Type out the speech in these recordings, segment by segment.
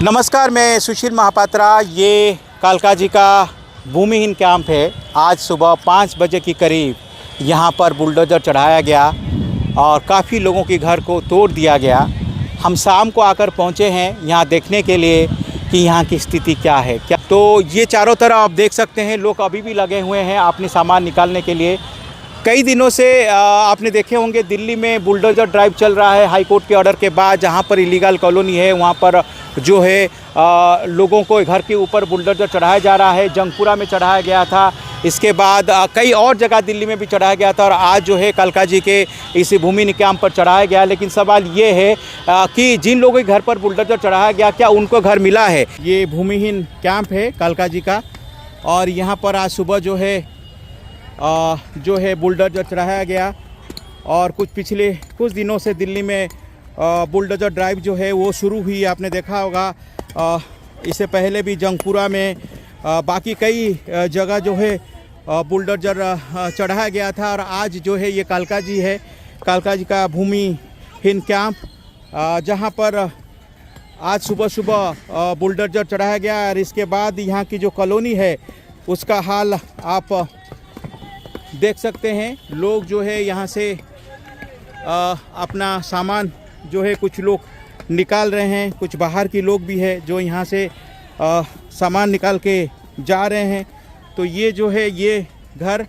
नमस्कार, मैं सुशील महापात्रा। ये कालका जी का भूमिहीन कैंप है। आज सुबह 5 बजे के करीब यहाँ पर बुलडोज़र चढ़ाया गया और काफ़ी लोगों के घर को तोड़ दिया गया। हम शाम को आकर पहुँचे हैं यहाँ देखने के लिए कि यहाँ की स्थिति क्या है। तो ये चारों तरफ आप देख सकते हैं, लोग अभी भी लगे हुए हैं अपने सामान निकालने के लिए। कई दिनों से आपने देखे होंगे दिल्ली में बुलडोज़र ड्राइव चल रहा है हाई कोर्ट के ऑर्डर के बाद। जहाँ पर इलीगल कॉलोनी है वहाँ पर जो है लोगों को घर के ऊपर बुलडोज़र चढ़ाया जा रहा है। जंगपुरा में चढ़ाया गया था, इसके बाद कई और जगह दिल्ली में भी चढ़ाया गया था और आज जो है कालका जी के इस भूमिहीन कैंप पर चढ़ाया गया। लेकिन सवाल ये है कि जिन लोगों के घर पर बुलडोज़र चढ़ाया गया क्या उनको घर मिला है? ये भूमिहीन कैंप है कालका जी का और यहाँ पर आज सुबह जो है बुलडोज़र चढ़ाया गया। और पिछले कुछ दिनों से दिल्ली में बुलडोज़र ड्राइव जो है वो शुरू हुई, आपने देखा होगा। इससे पहले भी जंगपुरा में बाकी कई जगह जो है बुलडोज़र चढ़ाया गया था और आज जो है ये कालका जी है, कालका जी का भूमिहीन कैंप, जहाँ पर आज सुबह बुलडोज़र चढ़ाया गया। और इसके बाद यहाँ की जो कॉलोनी है उसका हाल आप देख सकते हैं। लोग जो है यहाँ से अपना सामान जो है कुछ लोग निकाल रहे हैं, कुछ बाहर के लोग भी है जो यहाँ से सामान निकाल के जा रहे हैं। तो ये जो है ये घर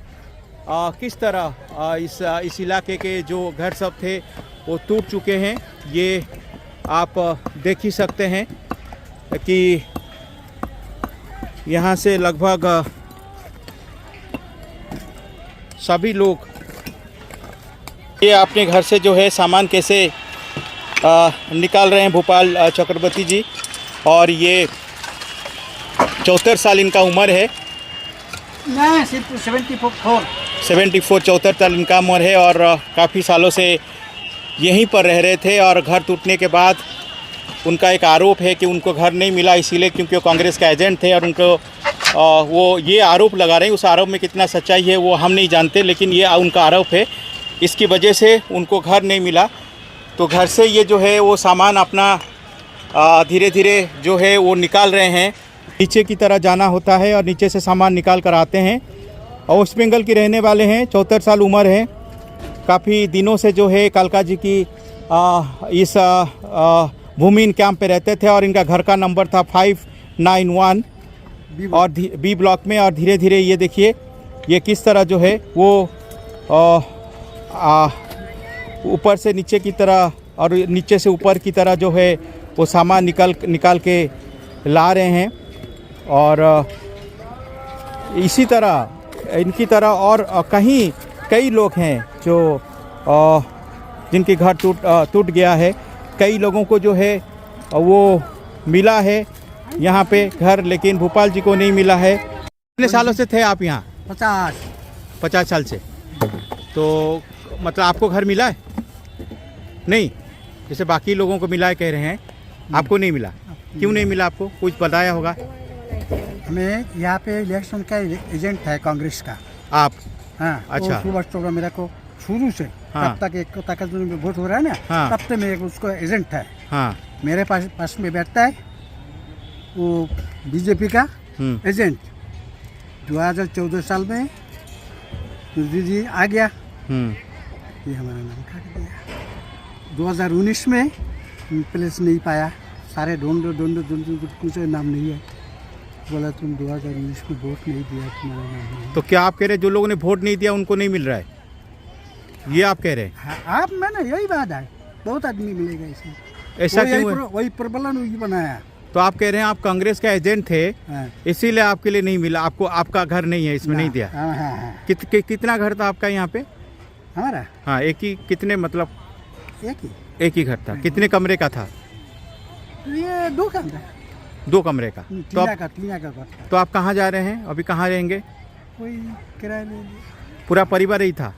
किस तरह इस इलाके के जो घर सब थे वो टूट चुके हैं, ये आप देख ही सकते हैं कि यहाँ से लगभग सभी लोग ये अपने घर से जो है सामान कैसे निकाल रहे हैं। भोपाल चक्रवर्ती जी, और ये 74 साल इनका उम्र है। नहीं, सिर्फ 74 74 साल इनका उम्र है और काफ़ी सालों से यहीं पर रह रहे थे। और घर टूटने के बाद उनका एक आरोप है कि उनको घर नहीं मिला, इसीलिए क्योंकि वो कांग्रेस का एजेंट थे और उनको वो ये आरोप लगा रहे हैं। उस आरोप में कितना सच्चाई है वो हम नहीं जानते, लेकिन ये उनका आरोप है। इसकी वजह से उनको घर नहीं मिला, तो घर से ये जो है वो सामान अपना धीरे धीरे जो है वो निकाल रहे हैं। नीचे की तरह जाना होता है और नीचे से सामान निकाल कर आते हैं। और वेस्ट बंगाल के रहने वाले हैं, 74 साल उम्र है। काफ़ी दिनों से जो है कालका जी की इस भूमिहीन कैंप पे रहते थे और इनका घर का नंबर था 591 और बी ब्लॉक में। और धीरे धीरे ये देखिए ये किस तरह जो है वो ऊपर से नीचे की तरह और नीचे से ऊपर की तरह जो है वो सामान निकाल के ला रहे हैं। और इसी तरह इनकी तरह और कई लोग हैं जो जिनके घर टूट गया है। कई लोगों को जो है वो मिला है यहाँ पे घर, लेकिन भोपाल जी को नहीं मिला है। कितने सालों से थे आप यहाँ? 50 साल से। तो मतलब आपको घर मिला है? नहीं, जैसे बाकी लोगों को मिला है कह रहे हैं, आपको नहीं मिला। क्यों नहीं मिला आपको? कुछ बताया होगा। हमें यहाँ पे इलेक्शन का एजेंट है कांग्रेस का। आप? हाँ, अच्छा। सुभाष चौधरी मेरे को शुरू से हाँ। तब तक एक तक में वोट हो रहा है ना, हाँ। तब तक मेरे उसको एजेंट है। हाँ। मेरे पास में बैठता है वो बीजेपी का एजेंट। 2014 साल में जी आ गया, ये हमारा नाम काट दिया। 2019 में प्लेस नहीं पाया, सारे ढूंढ कुछ नाम नहीं है। बोला तुम 2019 में वोट नहीं दिया, तुम्हारा नाम नहीं। तो क्या आप कह रहे हैं जो लोगों ने वोट नहीं दिया उनको नहीं मिल रहा है, ये आप कह रहे हैं? हाँ, आप मैंने यही बात है, बहुत आदमी मिलेगा इसमें। ऐसा क्यों है? वही प्रबलन वही बनाया। तो आप कह रहे हैं आप कांग्रेस का एजेंट थे, हाँ। इसीलिए आपके लिए नहीं मिला, आपको आपका घर नहीं है इसमें, नहीं दिया। हाँ। कितना घर था आपका यहाँ पे? हमारा हाँ, एक ही? कितने मतलब? एक ही घर था। कितने कमरे का था? ये 2 कमरा। 2 कमरे का। तीन का घर था। तो आप कहाँ जा रहे हैं अभी? कहाँ रहेंगे? कोई किराया ले लिया। पूरा परिवार ही था?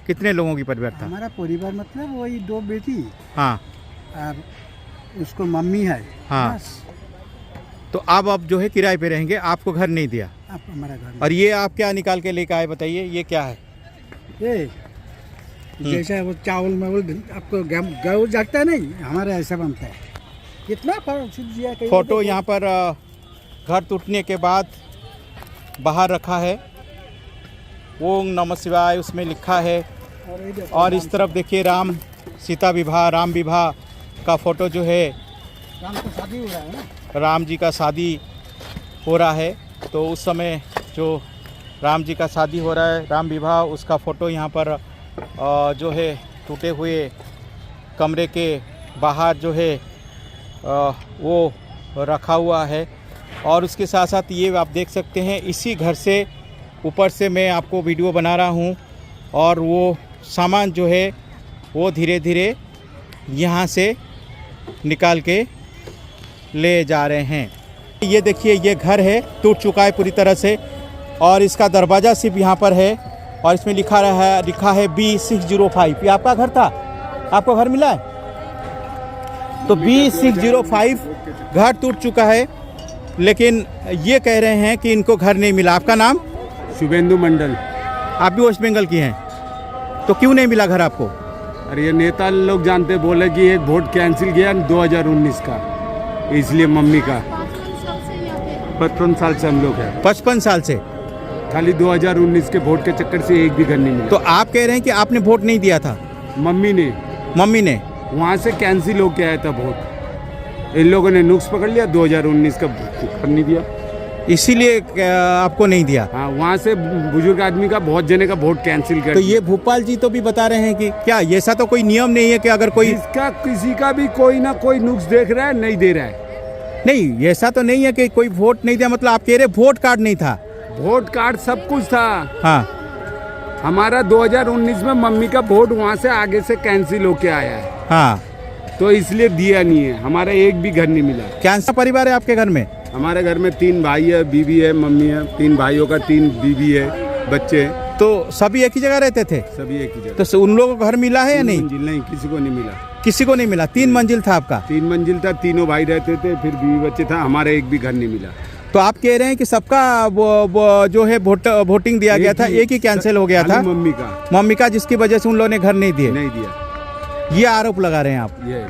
कितने लोगों की परिवार था? हमारा परिवार मतलब वही 2 बेटी। हाँ। और उसको मम्मी है। हाँ। बस। तो अब जो है किराए पे रहेंगे, आपको घर नहीं दिया? आप हमारा घर। और ये आप क्या निकाल के लेकर आए बताइए, ये क्या है? ये जैसे वो चावल में आपको गेहूँ जागता है नहीं, हमारे ऐसा बनता है। कितना दिया फोटो यहाँ पर घर टूटने के बाद बाहर रखा है। ओम नमः शिवाय उसमें लिखा है। और इस तरफ देखिए राम सीता विवाह, राम विवाह का फ़ोटो जो है, राम का शादी हो रहा है ना, राम जी का शादी हो रहा है। तो उस समय जो राम जी का शादी हो रहा है, राम विवाह, उसका फ़ोटो यहाँ पर जो है टूटे हुए कमरे के बाहर जो है वो रखा हुआ है। और उसके साथ साथ ये आप देख सकते हैं, इसी घर से ऊपर से मैं आपको वीडियो बना रहा हूँ और वो सामान जो है वो धीरे धीरे यहाँ से निकाल के ले जा रहे हैं। ये देखिए, ये घर है, टूट चुका है पूरी तरह से और इसका दरवाज़ा सिर्फ यहाँ पर है और इसमें लिखा है B605। ये आपका घर था? आपको घर मिला है? तो B605 घर टूट चुका है, लेकिन ये कह रहे हैं कि इनको घर नहीं मिला। आपका नाम? शुभेंदु मंडल। आप भी वेस्ट बंगाल की हैं, तो क्यों नहीं मिला घर आपको? अरे ये नेता लोग जानते, बोले कि एक वोट कैंसिल किया 2019 का, इसलिए मम्मी का 55 साल से हम लोग हैं। 55 साल से खाली 2019 के वोट के चक्कर से एक भी घर नहीं मिला। तो आप कह रहे हैं कि आपने वोट नहीं दिया था? मम्मी ने वहाँ से कैंसिल होके आया था वोट। इन लोगों ने नुक्स पकड़ लिया, 2019 का घर नहीं दिया, इसीलिए आपको नहीं दिया। हाँ, वहाँ से बुजुर्ग आदमी का बहुत जने का वोट कैंसिल कर तो ये भोपाल जी तो भी बता रहे हैं कि क्या ऐसा तो कोई नियम नहीं है कि अगर कोई इसका किसी का भी कोई ना कोई नुक्स देख रहा है, नहीं दे रहा है। नहीं, ऐसा तो नहीं है कि कोई वोट नहीं दिया, मतलब आप कह रहे वोट कार्ड नहीं था? वोट कार्ड सब कुछ था। हाँ, हमारा 2019 में मम्मी का वोट वहाँ से आगे से कैंसिल होके आया है। हाँ, तो इसलिए दिया नहीं है। हमारा एक भी घर नहीं मिला। कैसा परिवार है आपके घर में? हमारे घर में 3 भाई है, बीवी है, मम्मी है। 3 भाइयों का 3 बीवी है, बच्चे हैं। तो सभी एक ही जगह रहते थे? सभी एक ही जगह। तो उन लोगों को घर मिला है या नहीं? नहीं, किसी को नहीं मिला। किसी को नहीं मिला। 3 मंजिल था आपका? 3 मंजिल था, तीनों भाई रहते थे, फिर बीवी बच्चे था। हमारा एक भी घर नहीं मिला। तो आप कह रहे हैं कि सबका वो जो है वोटिंग दिया गया था, एक ही कैंसिल हो गया था? मम्मी का, जिसकी वजह से उन लोगों ने घर नहीं दिया। ये आरोप लगा रहे हैं आप? ये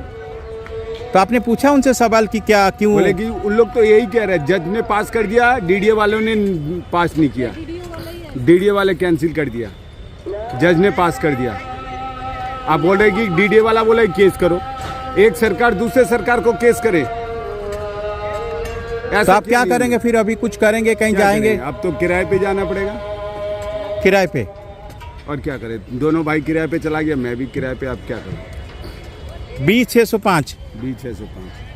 तो आपने पूछा उनसे सवाल कि क्या, क्यों? बोले कि उन लोग तो यही कह रहे हैं, जज ने पास कर दिया, डीडीए वालों ने पास नहीं किया, डीडीए वाले कैंसिल कर दिया, जज ने पास कर दिया। आप बोल रहे कि डीडीए वाला बोला केस करो। एक सरकार दूसरे सरकार को केस करे, तो आप क्या करेंगे फिर? अभी कुछ करेंगे, कहीं जाएंगे? अब तो किराए पे जाना पड़ेगा। किराए पे? और क्या करें, दोनों भाई किराए पे चला गया, मैं भी किराए पे। अब क्या करूं? B605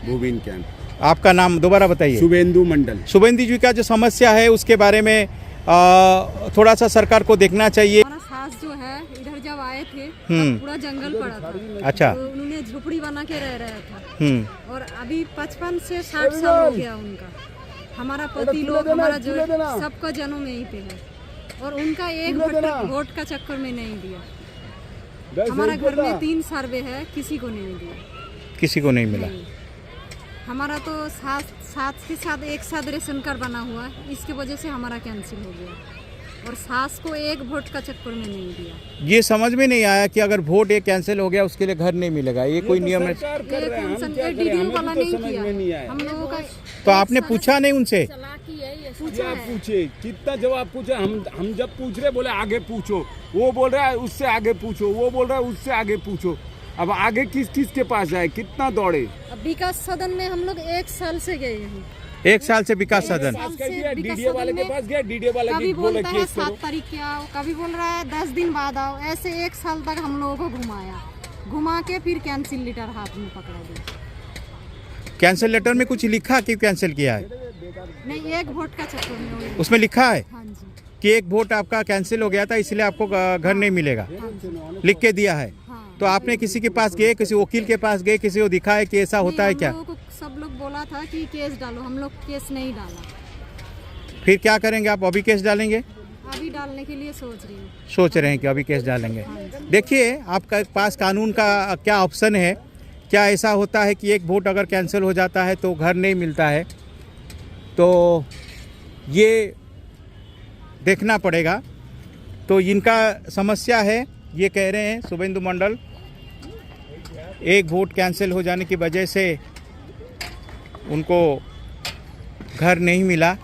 भूबिन camp. आपका नाम दोबारा बताइए? शुभेंदु मंडल। शुभेंदु जी का जो समस्या है उसके बारे में थोड़ा सा सरकार को देखना चाहिए। हमारा सास जो है, इधर जब आए थे तब पूरा जंगल पड़ा था। अच्छा। तो उन्होंने झोपड़ी बना के रह रहा था। और अभी 55 से 60 साल हो गया उनका। हमारा पति लोग, हमारा जो सबका जन्म यहीं पे है और उनका एक वोट का चक्कर में नहीं दिया। हमारा घर में 3 सर्वे है, किसी को नहीं दिया, किसी को नहीं मिला। नहीं। हमारा तो साथ के साथ एक साथ रेशन कार्ड बना हुआ है, इसकी वजह से हमारा कैंसिल हो गया और सास को एक वोट का चक्कर में नहीं दिया। ये समझ में नहीं आया कि अगर वोट एक कैंसिल हो गया उसके लिए घर नहीं मिलेगा, ये कोई नियम है? डीडीओ वाला नहीं किया हम लोगों का। तो आपने पूछा नहीं उनसे? पूछे, कितना जवाब पूछा। हम जब पूछ रहे, बोले आगे पूछो, वो बोल रहा है उससे आगे पूछो, वो बोल रहा है उससे आगे पूछो। अब आगे किस के पास जाए, कितना दौड़े? अब विकास सदन में हम लोग 1 साल से गए हैं। 1 साल से विकास सदन? डीडीए वाले के पास गया, डीडीए वाले कभी बोलता है 7 तारीख के आओ, कभी बोल रहा है 10 दिन बाद आओ। ऐसे 1 साल तक हम लोगों को घुमा के फिर कैंसिल लेटर हाथ में पकड़ा दिया। कैंसिल लेटर में कुछ लिखा कि कैंसिल किया है? नहीं, एक वोट का चक्कर में। उसमें लिखा है हाँ जी, कि एक वोट आपका कैंसिल हो गया था इसलिए आपको घर नहीं मिलेगा, लिख के दिया है। हाँ। तो आपने किसी के पास गए, किसी वकील के पास गए, किसी को दिखाया कि ऐसा होता है क्या? हम लोगों को सब लोग बोला था कि केस डालो, हम लोग केस नहीं डाला। फिर क्या करेंगे आप? अभी केस डालेंगे? अभी डालने के लिए सोच रही हूँ। सोच रहे हैं कि अभी केस डालेंगे। देखिए, आपके पास कानून का क्या ऑप्शन है। क्या ऐसा होता है कि एक वोट अगर कैंसिल हो जाता है तो घर नहीं मिलता है? तो ये देखना पड़ेगा। तो इनका समस्या है, ये कह रहे हैं शुभेंदु मंडल, एक वोट कैंसिल हो जाने की वजह से उनको घर नहीं मिला।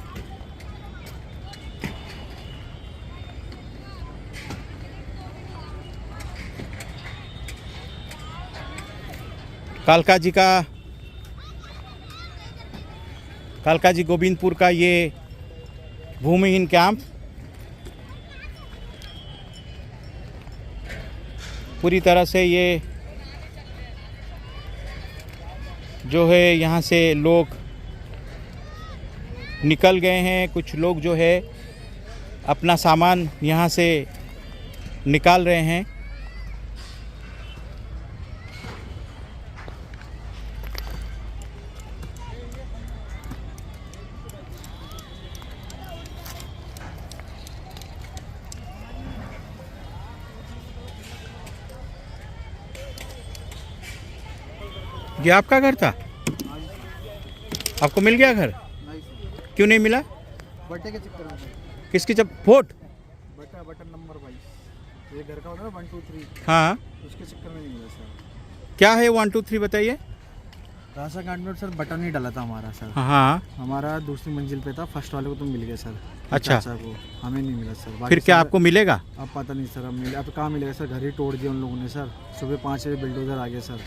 कालका जी गोविंदपुर का ये भूमिहीन कैंप पूरी तरह से ये जो है यहाँ से लोग निकल गए हैं। कुछ लोग जो है अपना सामान यहाँ से निकाल रहे हैं। ये आपका घर था? आपको मिल गया घर? क्यों नहीं मिला? बट्टे के चक्कर में। किसकी जब वोट? बटन नंबर 22 ये घर का होता है 1 2 3। हाँ, उसके चक्कर में नहीं मिला सर। क्या है 1 2 3 बताइए। राशन कार्ड में सर बटन नहीं डाला था हमारा सर। हाँ, हमारा दूसरी मंजिल पे था, फर्स्ट वाले को तो मिल गया सर। अच्छा। चाचा को हमें नहीं मिला सर। फिर क्या आपको मिलेगा? अब पता नहीं सर, अब मिले अब कहाँ मिलेगा सर। घर ही तोड़ दिया उन लोगों ने सर। सुबह 5 बजे बिल्डोजर आ गया सर।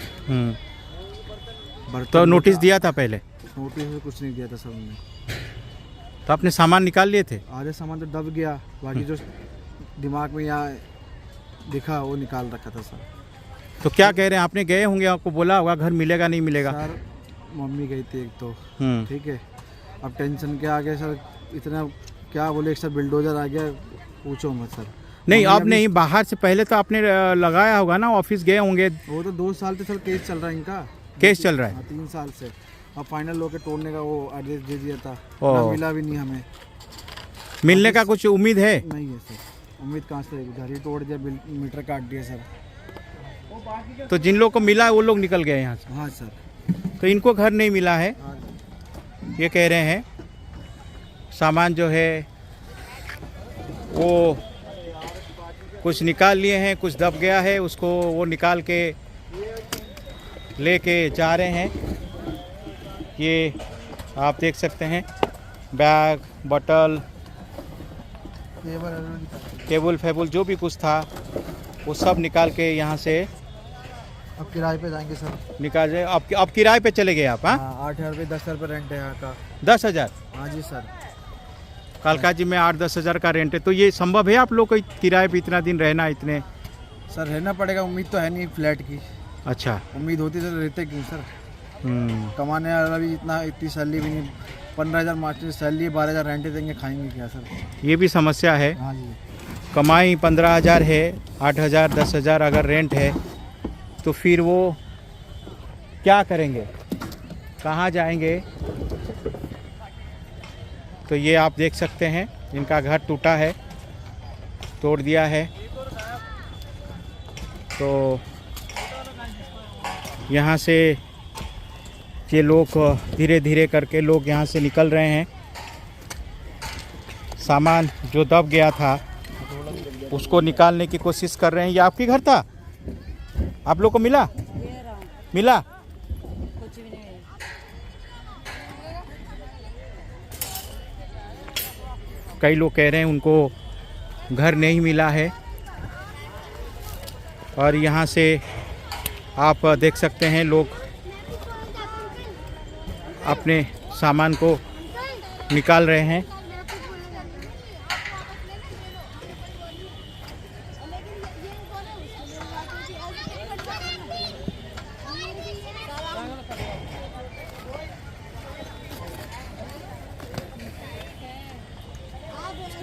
तो नोटिस दिया था पहले? नोटिस में कुछ नहीं दिया था सर उन्होंने। तो आपने सामान निकाल लिए थे? आधे सामान तो दब गया, बाकी जो दिमाग में यहाँ दिखा वो निकाल रखा था सर। तो क्या कह रहे हैं? आपने गए होंगे, आपको बोला होगा घर मिलेगा नहीं मिलेगा? सर मम्मी गई थी एक तो, ठीक है। अब टेंशन के आगे सर इतना क्या बोले, एक सर बिल्डोजर आ गया, पूछो मत सर। नहीं, अब नहीं, बाहर से पहले तो आपने लगाया होगा ना, ऑफिस गए होंगे। वो तो 2 साल से सर केस चल रहा है इनका। केस चल रहा है? 3 साल से। अब फाइनल होके तोड़ने का वो आदेश दे दिया था, ओ। ना मिला भी नहीं हमें। मिलने का कुछ उम्मीद है? नहीं है सर, उम्मीद कहाँ से? घर ही तोड़ दिया, मीटर काट दिया सर। तो जिन लोगों को मिला वो लोग निकल गए यहाँ से? हाँ सर। तो इनको घर नहीं मिला है, हाँ। ये कह रहे हैं। सामान जो है वो कुछ निकाल लिए हैं, कुछ दब गया है, उसको वो निकाल के लेके जा रहे हैं। ये आप देख सकते हैं, बैग, बॉटल, टेबल फेबल जो भी कुछ था वो सब निकाल के यहाँ से अब किराए पे जाएंगे सर। निकाल जाए। अब किराए पे चले गए आप? हाँ, 8,000 रुपये 10,000 रुपये रेंट है यहाँ का। 10,000? हाँ जी सर। कालका जी में 8-10 हज़ार का रेंट है। तो ये संभव है आप लोग को किराए पे इतना दिन रहना? इतने सर रहना पड़ेगा, उम्मीद तो है नहीं फ्लैट की। अच्छा, उम्मीद होती तो रहते क्यों सर। कमाने वाला भी इतनी सैलरी भी नहीं। 15,000 मास्टर सैलरी, 12,000 रेंट देंगे, खाएंगे क्या सर? ये भी समस्या है। हाँ जी। कमाई 15,000 है, 8,000 10,000 अगर रेंट है तो फिर वो क्या करेंगे, कहाँ जाएंगे? तो ये आप देख सकते हैं, इनका घर टूटा है, तोड़ दिया है। तो यहाँ से ये लोग धीरे धीरे करके लोग यहाँ से निकल रहे हैं। सामान जो दब गया था उसको निकालने की कोशिश कर रहे हैं। ये आपके घर था? आप लोग को मिला? मिला? कुछ भी नहीं। कई लोग कह रहे हैं उनको घर नहीं मिला है। और यहाँ से आप देख सकते हैं लोग अपने सामान को निकाल रहे हैं।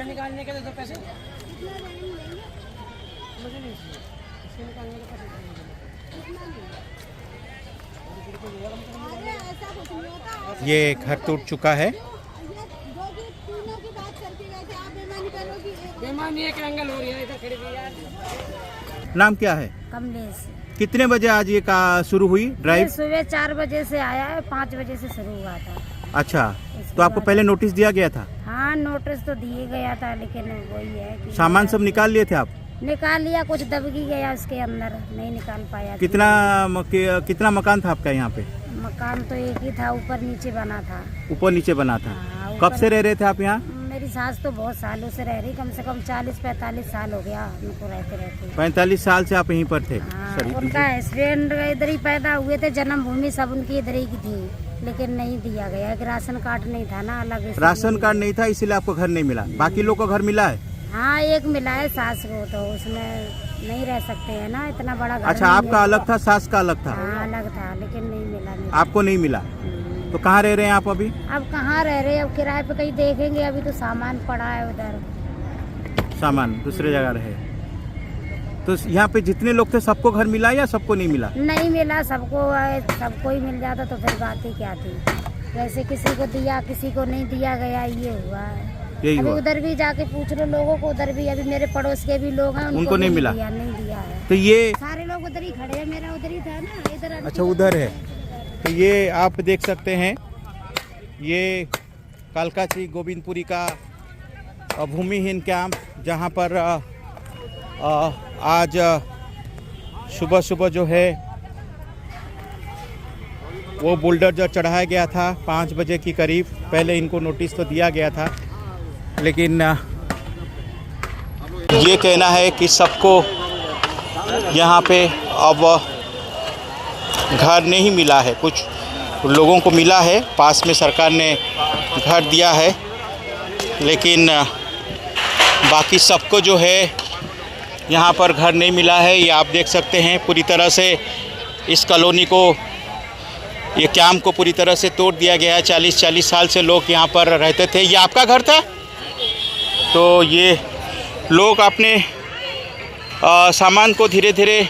निकालने के लिए तो पैसे ये घर टूट चुका है। बेईमानी एक एंगल हो रही है, इधर खड़ी हुई यार। नाम क्या है? कमलेश। कितने बजे आज ये का शुरू हुई ये ड्राइव? सुबह 4 बजे से आया है, 5 बजे से शुरू हुआ था। अच्छा, तो आपको पहले नोटिस दिया गया था? हाँ, नोटिस तो दिए गया था, लेकिन वही है कि सामान सब निकाल लिए थे आप? निकाल लिया, कुछ दबगी गया उसके अंदर, नहीं निकाल पाया। कितना मकान था आपका यहाँ पे? मकान तो एक ही था, ऊपर नीचे बना था। ऊपर नीचे बना था। हाँ, कब से रह रहे थे आप यहाँ? मेरी सास तो बहुत सालों से रह रही, कम से कम 40-45 साल हो गया उनको रहते रहते। 45 साल से आप यहीं पर थे? हाँ, उनका हस्बैंड इधर ही पैदा हुए थे, जन्मभूमि सब उनकी इधर ही की थी, लेकिन नहीं दिया गया। एक राशन कार्ड नहीं था ना, अलग राशन कार्ड नहीं था, इसीलिए आपको घर नहीं मिला। बाकी लोग को घर मिला है? हाँ, एक मिला है सास को, तो उसमें नहीं रह सकते हैं ना, इतना बड़ा घर। अच्छा, आपका अलग था, सास का अलग था? हाँ, अलग था, लेकिन नहीं मिला। आपको नहीं मिला? तो कहाँ रह रहे हैं आप अभी? अब कहाँ रह रहे हैं, अब किराए पे कहीं देखेंगे। अभी तो सामान पड़ा है उधर, सामान दूसरे जगह रहे। तो यहाँ पे जितने लोग थे सबको घर मिला या सबको नहीं मिला? नहीं मिला, सबको ही मिल जाता तो फिर बात ही क्या थी। वैसे किसी को दिया, किसी को नहीं दिया गया, ये हुआ है। यही अभी हुआ। उधर भी जाके पूछ लो लोगों को, उधर भी अभी मेरे पड़ोस के भी लोग हैं, उनको नहीं मिला? नहीं दिया है। तो ये सारे लोग उधर ही खड़े हैं, मेरा उधर ही था ना, इधर। अच्छा, उधर है। तो ये आप देख सकते हैं, ये कालकाची गोविंदपुरी का भूमिहीन कैंप, जहाँ पर आज सुबह सुबह जो है वो बुलडोजर चढ़ाया गया था 5 बजे की करीब। पहले इनको नोटिस तो दिया गया था, लेकिन ये कहना है कि सबको यहाँ पे अब घर नहीं मिला है। कुछ लोगों को मिला है, पास में सरकार ने घर दिया है, लेकिन बाकी सबको जो है यहाँ पर घर नहीं मिला है। ये आप देख सकते हैं, पूरी तरह से इस कॉलोनी को, ये कैंप को पूरी तरह से तोड़ दिया गया है। 40 साल से लोग यहाँ पर रहते थे। ये आपका घर था? तो ये लोग अपने सामान को धीरे धीरे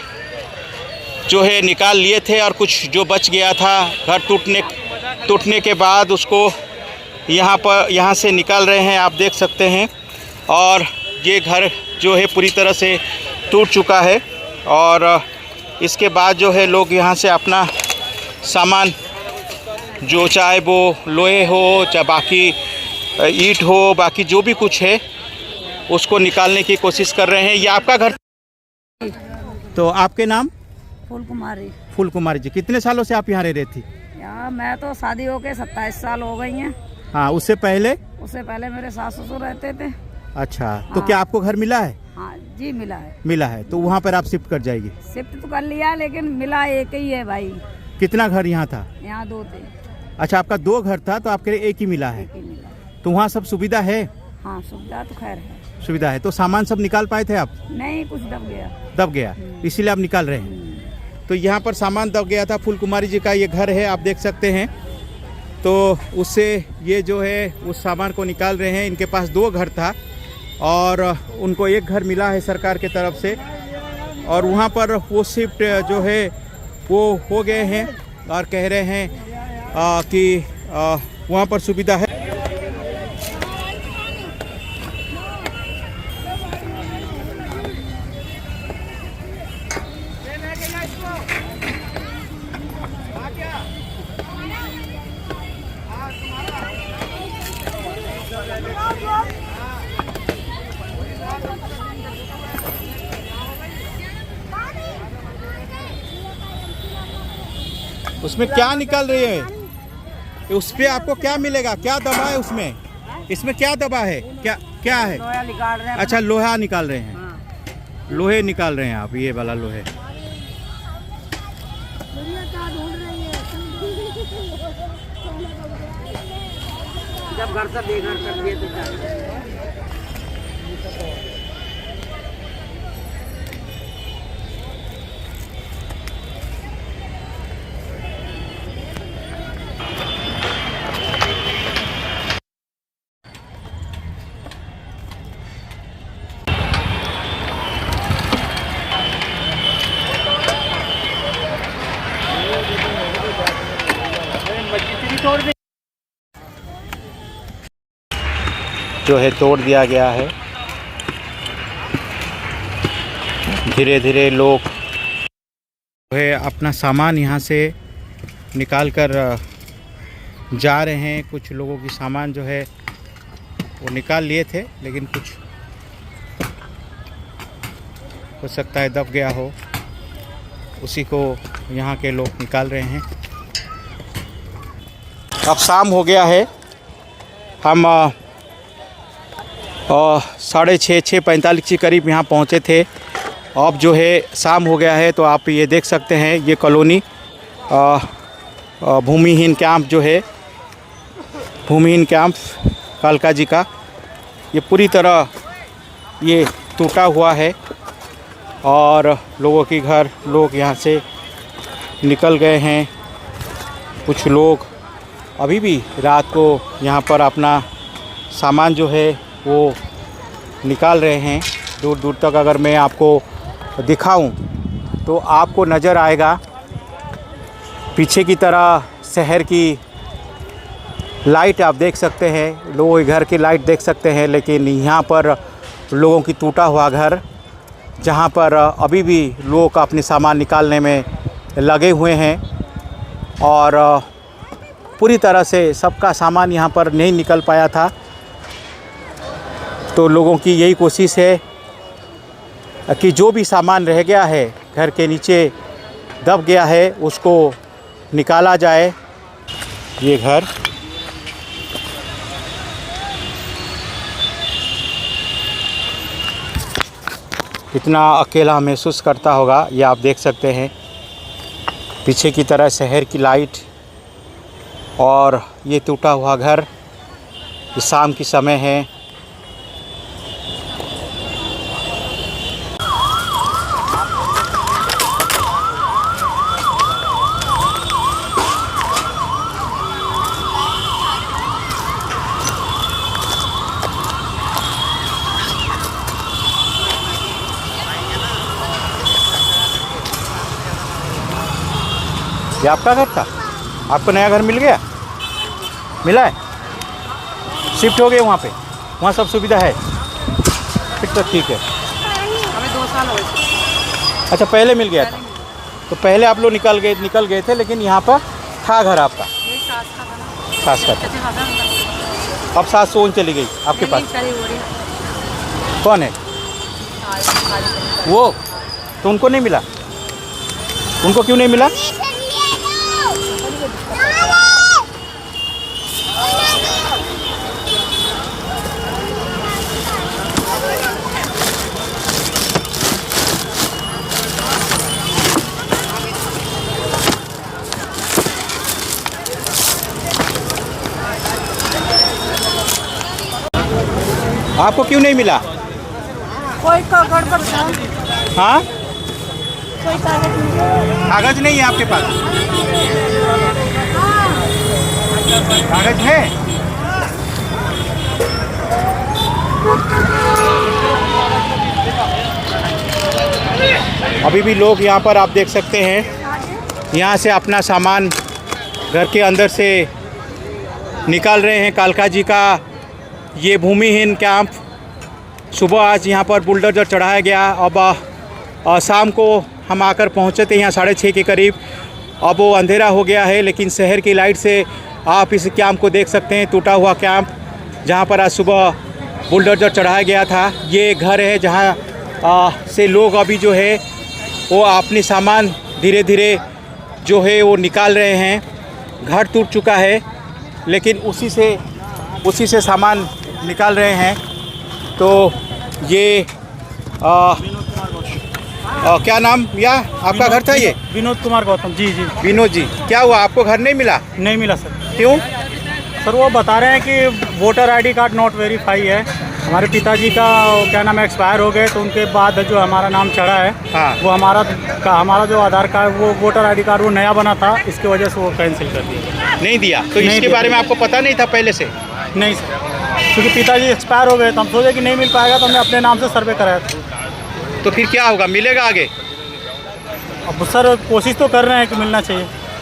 जो है निकाल लिए थे, और कुछ जो बच गया था घर टूटने के बाद उसको यहाँ से निकाल रहे हैं, आप देख सकते हैं। और ये घर जो है पूरी तरह से टूट चुका है, और इसके बाद जो है लोग यहाँ से अपना सामान, जो चाहे वो लोहे हो चाहे बाकी ईंट हो, बाकी जो भी कुछ है उसको निकालने की कोशिश कर रहे हैं। ये आपका घर? तो आपके नाम? फूल कुमारी। फूल कुमारी जी, कितने सालों से आप यहाँ रह रही थी? यहाँ मैं तो शादी होके 27 साल हो गई हैं। हाँ, उससे पहले? उससे पहले मेरे सास ससुर रहते थे। अच्छा, तो क्या आपको घर मिला है? हाँ जी, मिला है। मिला है, तो वहाँ पर आप शिफ्ट कर जाएगी? शिफ्ट तो कर लिया, लेकिन मिला एक ही है भाई। कितना घर यहाँ था? यहाँ 2 थे। अच्छा, आपका 2 घर था, तो आपके लिए एक ही मिला है। एक ही मिला। तो वहाँ सब सुविधा है? हाँ, सुविधा तो खैर है। सुविधा है। तो सामान सब निकाल पाए थे आप? नहीं, कुछ दब गया। दब गया, इसीलिए आप निकाल रहे हैं। तो यहाँ पर सामान दब गया था। फूल कुमारी जी का ये घर है, आप देख सकते हैं। तो उससे ये जो है उस सामान को निकाल रहे हैं। इनके पास 2 घर था, और उनको एक घर मिला है सरकार के तरफ से, और वहाँ पर वो शिफ्ट जो है वो हो गए हैं, और कह रहे हैं कि वहाँ पर सुविधा है। उसमें क्या निकल रही है? उस पे आपको क्या मिलेगा? क्या दबा है उसमें? इसमें क्या दबा है? क्या है? लोहा निकाल रहे हैं। अच्छा, लोहा निकाल रहे हैं। हाँ। लोहे निकाल रहे हैं आप, ये वाला लोहे। जब घर से बेघर कर दिए तो जो है तोड़ दिया गया है। धीरे धीरे लोग जो है अपना सामान यहाँ से निकाल कर जा रहे हैं। कुछ लोगों की सामान जो है वो निकाल लिए थे, लेकिन कुछ हो सकता है दब गया हो, उसी को यहाँ के लोग निकाल रहे हैं। अब शाम हो गया है, हम 6:45 के करीब यहाँ पहुँचे थे। अब जो है शाम हो गया है, तो आप ये देख सकते हैं ये कॉलोनी भूमिहीन कैंप जो है, भूमिहीन कैंप कालका जी का, ये पूरी तरह ये टूटा हुआ है और लोगों के घर लोग यहाँ से निकल गए हैं। कुछ लोग अभी भी रात को यहाँ पर अपना सामान जो है वो निकाल रहे हैं। दूर दूर तक अगर मैं आपको दिखाऊं तो आपको नज़र आएगा पीछे की तरह शहर की लाइट आप देख सकते हैं, लोगों के घर की लाइट देख सकते हैं, लेकिन यहाँ पर लोगों की टूटा हुआ घर, जहाँ पर अभी भी लोग अपने सामान निकालने में लगे हुए हैं और पूरी तरह से सबका सामान यहाँ पर नहीं निकल पाया था। तो लोगों की यही कोशिश है कि जो भी सामान रह गया है, घर के नीचे दब गया है, उसको निकाला जाए। ये घर कितना अकेला महसूस करता होगा, ये आप देख सकते हैं। पीछे की तरह शहर की लाइट और ये टूटा हुआ घर। ये शाम की समय है। ये आपका घर था? आपको नया घर मिल गया? मिला है? शिफ्ट हो गए वहाँ पे? वहाँ सब सुविधा है? फिर तो ठीक है। हमें 2 साल हो गए। अच्छा, पहले मिल गया था? तो पहले आप लोग निकल गए थे, लेकिन यहाँ पर था घर आपका? सास का था। अब सास सोन चली गई आपके पास? कौन है वो? तो उनको नहीं मिला? उनको क्यों नहीं मिला? आपको क्यों नहीं मिला? कोई गड़बड़ था। हाँ, कोई कागज नहीं। कागज नहीं है आपके पास? कागज है? अभी भी लोग यहाँ पर आप देख सकते हैं, यहाँ से अपना सामान घर के अंदर से निकाल रहे हैं। कालका जी का ये भूमिहीन कैंप, सुबह आज यहाँ पर बुलडोजर चढ़ाया गया। अब शाम को हम आकर पहुँचे थे यहाँ 6:30 के करीब। अब वो अंधेरा हो गया है, लेकिन शहर की लाइट से आप इस कैंप को देख सकते हैं। टूटा हुआ कैंप जहाँ पर आज सुबह बुलडोजर चढ़ाया गया था। ये घर है जहाँ से लोग अभी जो है वो अपनी सामान धीरे धीरे जो है वो निकाल रहे हैं। घर टूट चुका है, लेकिन उसी से सामान निकाल रहे हैं। तो ये क्या नाम या आपका घर था? ये विनोद कुमार गौतम। जी जी। विनोद जी, क्या हुआ, आपको घर नहीं मिला? नहीं मिला सर। क्यों? सर वो बता रहे हैं कि voter ID card not verify है। हमारे पिताजी का क्या नाम है एक्सपायर हो गए, तो उनके बाद जो हमारा नाम चढ़ा है, हाँ, वो हमारा जो आधार कार्ड, वो वोटर आईडी कार्ड वो नया बना था, इसकी वजह से वो कैंसिल कर दिया। नहीं दिया? तो इसके बारे में आपको पता नहीं था पहले से? नहीं सर, क्योंकि पिताजी एक्सपायर हो गए तो हम सोचे कि नहीं मिल पाएगा, तो हमने अपने नाम से सर्वे कराया था। तो फिर क्या होगा, मिलेगा आगे? अब सर कोशिश तो कर रहे हैं कि मिलना चाहिए।